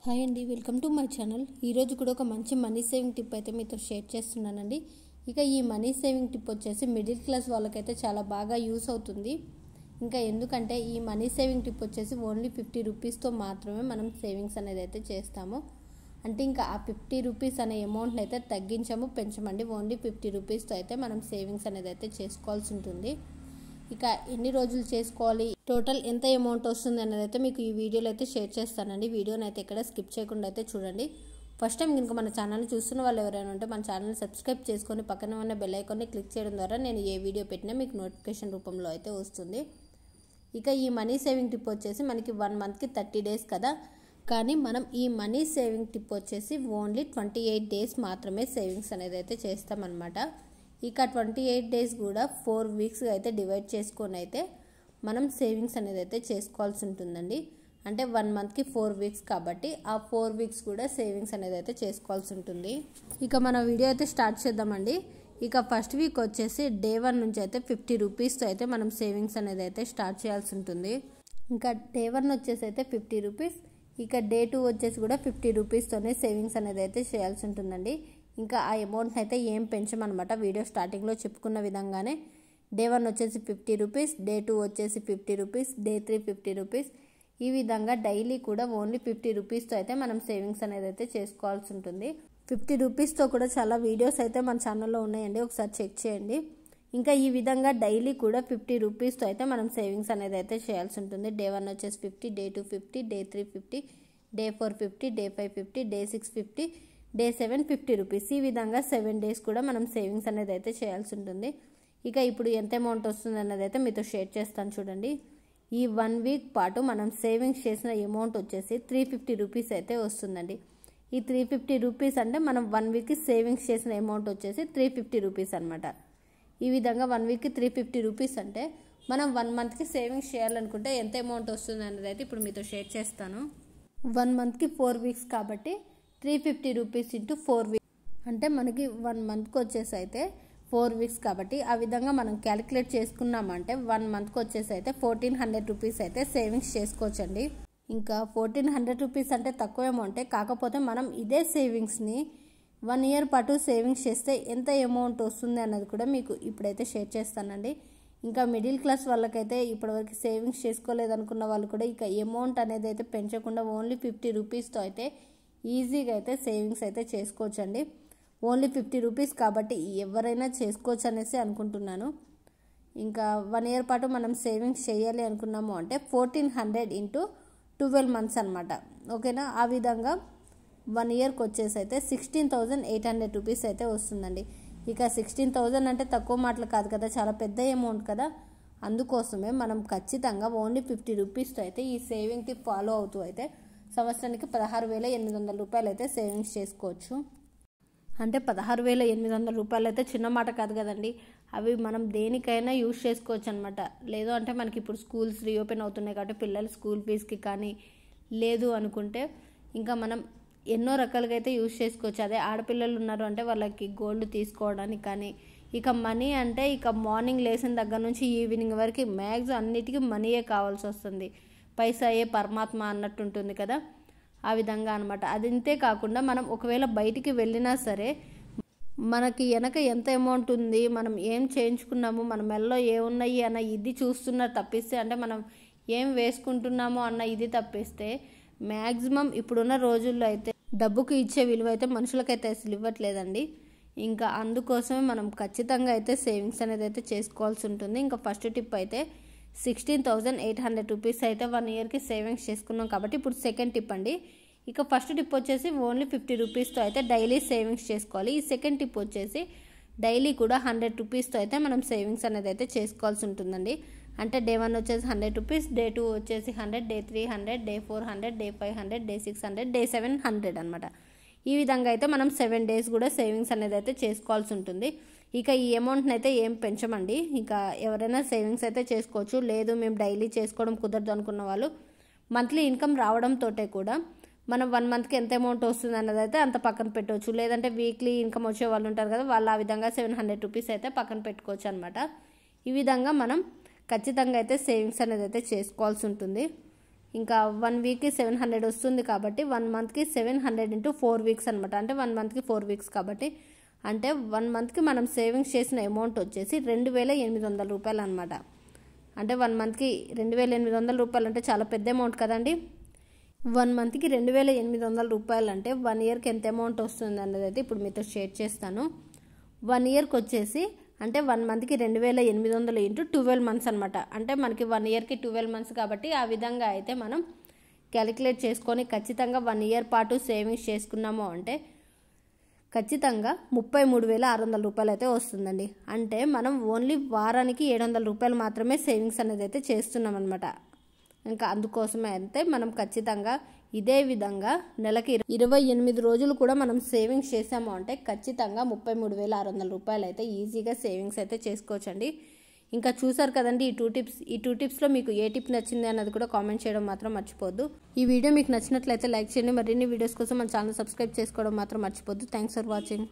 Hi అండి, welcome to my channel. ఈరోజు కూడా ఒక మంచి మనీ సేవింగ్ టిప్ అయితే మీతో షేర్ చేస్తున్నానండి. ఇక ఈ మనీ సేవింగ్ టిప్ వచ్చేసి మిడిల్ క్లాస్ వాళ్ళకైతే చాలా బాగా యూస్ అవుతుంది. ఇంకా ఎందుకంటే ఈ మనీ సేవింగ్ టిప్ వచ్చేసి ఓన్లీ 50 రూపీస్తో మాత్రమే మనం సేవింగ్స్ అనేది అయితే చేస్తాము. అంటే ఇంకా ఆ 50 రూపీస్ అనే అమౌంట్ని అయితే తగ్గించము, పెంచమండి. ఓన్లీ 50 రూపీస్తో అయితే మనం సేవింగ్స్ అనేది అయితే చేసుకోవాల్సి ఉంటుంది. ఇక ఎన్ని రోజులు చేసుకోవాలి, టోటల్ ఎంత అమౌంట్ వస్తుంది అనేది అయితే మీకు ఈ వీడియోలో అయితే షేర్ చేస్తానండి. వీడియోని అయితే ఇక్కడ స్కిప్ చేయకుండా అయితే చూడండి. ఫస్ట్ టైం కనుక మన ఛానల్ని చూస్తున్న వాళ్ళు ఎవరైనా ఉంటే మన ఛానల్ని సబ్స్క్రైబ్ చేసుకొని పక్కన ఉన్న బెల్ ఐకాన్ని క్లిక్ చేయడం ద్వారా నేను ఏ వీడియో పెట్టినా మీకు నోటిఫికేషన్ రూపంలో అయితే వస్తుంది. ఇక ఈ మనీ సేవింగ్ టిప్ వచ్చేసి మనకి 1 మంత్కి 30 డేస్ కదా, కానీ మనం ఈ మనీ సేవింగ్ టిప్ వచ్చేసి ఓన్లీ 28 డేస్ మాత్రమే సేవింగ్స్ అనేది అయితే చేస్తామన్నమాట. ఇక 28 డేస్ కూడా 4 వీక్స్గా అయితే డివైడ్ చేసుకొని అయితే మనం సేవింగ్స్ అనేది అయితే చేసుకోవాల్సి ఉంటుందండి. అంటే 1 మంత్కి 4 వీక్స్ కాబట్టి ఆ 4 వీక్స్ కూడా సేవింగ్స్ అనేది అయితే చేసుకోవాల్సి ఉంటుంది. ఇక మన వీడియో అయితే స్టార్ట్ చేద్దామండి. ఇక ఫస్ట్ వీక్ వచ్చేసి డే 1 నుంచి అయితే 50 రూపీస్తో అయితే మనం సేవింగ్స్ అనేది అయితే స్టార్ట్ చేయాల్సి ఉంటుంది. ఇంకా డే 1 వచ్చేసి అయితే 50 రూపీస్, ఇక డే 2 వచ్చేసి కూడా 50 రూపీస్తోనే సేవింగ్స్ అనేది అయితే చేయాల్సి ఉంటుందండి. ఇంకా ఆ అమౌంట్ని అయితే ఏం పెంచమన్నమాట. వీడియో స్టార్టింగ్లో చెప్పుకున్న విధంగానే డే 1 వచ్చేసి 50 రూపీస్, డే 2 వచ్చేసి 50 రూపీస్, డే 3 50 రూపీస్. ఈ విధంగా డైలీ కూడా ఓన్లీ 50 రూపీస్తో అయితే మనం సేవింగ్స్ అనేది అయితే చేసుకోవాల్సి ఉంటుంది. 50 రూపీస్తో కూడా చాలా వీడియోస్ అయితే మన ఛానల్లో ఉన్నాయండి, ఒకసారి చెక్ చేయండి. ఇంకా ఈ విధంగా డైలీ కూడా 50 రూపీస్తో అయితే మనం సేవింగ్స్ అనేది అయితే చేయాల్సి ఉంటుంది. డే 1 వచ్చేసి 50, day 2 50, day 3 50, day 4 50, day 5 50, day 6 50, day 7 50 rupees. ఈ విధంగా 7 డేస్ కూడా మనం సేవింగ్స్ అనేది అయితే చేయాల్సి ఉంటుంది. ఇక ఇప్పుడు ఎంత అమౌంట్ వస్తుంది అన్నది అయితే మీతో షేర్ చేస్తాను చూడండి. ఈ 1 వీక్ పాటు మనం సేవింగ్స్ చేసిన అమౌంట్ వచ్చేసి 350 రూపీస్ అయితే వస్తుందండి. ఈ 350 రూపీస్ అంటే మనం 1 వీక్కి సేవింగ్స్ చేసిన అమౌంట్ వచ్చేసి 350 రూపీస్ అనమాట. ఈ విధంగా 1 వీక్కి 350 రూపీస్ అంటే మనం 1 మంత్కి సేవింగ్స్ చేయాలనుకుంటే ఎంత అమౌంట్ వస్తుంది అన్నది అయితే ఇప్పుడు మీతో షేర్ చేస్తాను. 1 మంత్కి 4 వీక్స్ కాబట్టి 350 రూపీస్ ఇంటూ 4 వీక్స్ అంటే మనకి 1 మంత్కి వచ్చేసి అయితే 4 వీక్స్ కాబట్టి ఆ విధంగా మనం క్యాలిక్యులేట్ చేసుకున్నామంటే 1 మంత్కి వచ్చేసి అయితే 1400 రూపీస్ అయితే సేవింగ్స్ చేసుకోవచ్చండి. ఇంకా 1400 రూపీస్ అంటే తక్కువ అమౌంటే, కాకపోతే మనం ఇదే సేవింగ్స్ని 1 ఇయర్ పాటు సేవింగ్స్ చేస్తే ఎంత అమౌంట్ వస్తుంది అన్నది కూడా మీకు ఇప్పుడైతే షేర్ చేస్తానండి. ఇంకా మిడిల్ క్లాస్ వాళ్ళకైతే ఇప్పటివరకు సేవింగ్స్ చేసుకోలేదనుకున్న వాళ్ళు కూడా ఇక అమౌంట్ అనేది అయితే పెంచకుండా ఓన్లీ 50 రూపీస్తో అయితే ఈజీగా అయితే సేవింగ్స్ అయితే చేసుకోవచ్చండి. ఓన్లీ 50 రూపీస్ కాబట్టి ఎవరైనా చేసుకోవచ్చు అనేసి అనుకుంటున్నాను. ఇంకా 1 ఇయర్ పాటు మనం సేవింగ్స్ చేయాలి అనుకున్నాము అంటే 1400 ఇంటూ 12 మంత్స్ అనమాట. ఓకేనా? ఆ విధంగా 1 ఇయర్కి వచ్చేసి అయితే 16,800 రూపీస్ అయితే వస్తుందండి. ఇక 16,000 అంటే తక్కువ మాటలు కాదు కదా, చాలా పెద్ద అమౌంట్ కదా. అందుకోసమే మనం ఖచ్చితంగా ఓన్లీ 50 రూపీస్తో అయితే ఈ సేవింగ్ టిప్ ఫాలో అవుతూ అయితే సంవత్సరానికి 16,800 రూపాయలు అయితే సేవింగ్స్ చేసుకోవచ్చు. అంటే 16,800 రూపాయలు అయితే చిన్న మాట కాదు కదండి. అవి మనం దేనికైనా యూజ్ చేసుకోవచ్చు అనమాట. లేదు అంటే మనకి ఇప్పుడు స్కూల్స్ రీఓపెన్ అవుతున్నాయి కాబట్టి పిల్లల స్కూల్ ఫీజుకి కానీ, లేదు అనుకుంటే ఇంకా మనం ఎన్నో రకాలుగా అయితే యూజ్ చేసుకోవచ్చు. అదే ఆడపిల్లలు ఉన్నారు అంటే వాళ్ళకి గోల్డ్ తీసుకోవడానికి కానీ, ఇక మనీ అంటే ఇక మార్నింగ్ లేచిన దగ్గర నుంచి ఈవినింగ్ వరకు మ్యాక్సిమం అన్నిటికీ మనీయే కావాల్సి వస్తుంది. పైసాయే పరమాత్మ అన్నట్టు ఉంటుంది కదా, ఆ విధంగా అనమాట. అదంతే కాకుండా మనం ఒకవేళ బయటికి వెళ్ళినా సరే మనకి వెనక ఎంత అమౌంట్ ఉంది, మనం ఏం చేయించుకున్నాము, మన మెల్లో ఏమున్నాయి అన్న ఇది చూస్తున్నారు తప్పిస్తే, అంటే మనం ఏం వేసుకుంటున్నామో అన్న ఇది తప్పిస్తే మ్యాక్సిమం ఇప్పుడున్న రోజుల్లో అయితే డబ్బుకి ఇచ్చే విలువ అయితే మనుషులకైతే అసలు ఇవ్వట్లేదండి. ఇంకా అందుకోసమే మనం ఖచ్చితంగా అయితే సేవింగ్స్ అనేది అయితే చేసుకోవాల్సి ఉంటుంది. ఇంకా ఫస్ట్ టిప్ అయితే 16,800 రూపీస్ అయితే 1 ఇయర్కి సేవింగ్స్ చేసుకున్నాం కాబట్టి ఇప్పుడు సెకండ్ టిప్ అండి. ఇక ఫస్ట్ టిప్ వచ్చేసి ఓన్లీ 50 రూపీస్తో అయితే డైలీ సేవింగ్స్ చేసుకోవాలి. ఈ సెకండ్ టిప్ వచ్చేసి డైలీ కూడా 100 రూపీస్తో అయితే మనం సేవింగ్స్ అనేది అయితే చేసుకోవాల్సి ఉంటుందండి. అంటే డే 1 వచ్చేసి 100 రూపీస్, డే 2 వచ్చేసి 100, day 3 100, day 4 100, day 5 100, day 6 100, day 7 100 అనమాట. ఈ విధంగా అయితే మనం 7 డేస్ కూడా సేవింగ్స్ అనేది అయితే చేసుకోవాల్సి ఉంటుంది. ఇక ఈ అమౌంట్ని అయితే ఏం పెంచమండి. ఇంకా ఎవరైనా సేవింగ్స్ అయితే చేసుకోవచ్చు. లేదు మేము డైలీ చేసుకోవడం కుదరదు అనుకున్న వాళ్ళు మంత్లీ ఇన్కమ్ రావడంతో కూడా మనం 1 మంత్కి ఎంత అమౌంట్ వస్తుంది అన్నది అయితే అంత పక్కన పెట్టవచ్చు. లేదంటే వీక్లీ ఇన్కమ్ వచ్చే వాళ్ళు ఉంటారు కదా, వాళ్ళు ఆ విధంగా 700 రూపీస్ అయితే పక్కన పెట్టుకోవచ్చు అనమాట. ఈ విధంగా మనం ఖచ్చితంగా అయితే సేవింగ్స్ అనేది అయితే చేసుకోవాల్సి ఉంటుంది. ఇంకా 1 వీక్కి 700 వస్తుంది కాబట్టి 1 మంత్కి 700 ఇంటూ 4 వీక్స్ అనమాట. అంటే 1 మంత్కి 4 వీక్స్ కాబట్టి అంటే 1 మంత్కి మనం సేవింగ్స్ చేసిన అమౌంట్ వచ్చేసి 2800 రూపాయలు అనమాట. అంటే 1 మంత్కి 2800 రూపాయలు అంటే చాలా పెద్ద అమౌంట్ కదండి. 1 మంత్కి 2800 రూపాయలు అంటే 1 ఇయర్కి ఎంత అమౌంట్ వస్తుంది అన్నది అయితే ఇప్పుడు మీతో షేర్ చేస్తాను. 1 ఇయర్కి వచ్చేసి అంటే 1 మంత్కి 2800 ఇంటూ 12 మంత్స్ అనమాట. అంటే మనకి 1 ఇయర్కి 12 మంత్స్ కాబట్టి ఆ విధంగా అయితే మనం క్యాలిక్యులేట్ చేసుకొని ఖచ్చితంగా 1 ఇయర్ పాటు సేవింగ్స్ చేసుకున్నాము అంటే ఖచ్చితంగా 33,600 రూపాయలు అయితే వస్తుందండి. అంటే మనం ఓన్లీ వారానికి 700 రూపాయలు మాత్రమే సేవింగ్స్ అనేది అయితే చేస్తున్నాం అనమాట. ఇంకా అందుకోసమే అయితే మనం ఖచ్చితంగా ఇదే విధంగా నెలకి 28 రోజులు కూడా మనం సేవింగ్స్ చేసాము అంటే ఖచ్చితంగా 33,600 రూపాయలు అయితే ఈజీగా సేవింగ్స్ అయితే చేసుకోవచ్చండి. ఇంకా చూసారు కదండి ఈ టూ టిప్స్లో మీకు ఏ టిప్ నచ్చింది అన్నది కూడా కామెంట్ చేయడం మాత్రం మర్చిపోద్దు. ఈ వీడియో మీకు నచ్చినట్లయితే లైక్ చేయండి. మరిన్ని వీడియోస్ కోసం మన ఛానల్ సబ్స్క్రైబ్ చేసుకోవడం మాత్రం మర్చిపోద్దు. Thanks for watching.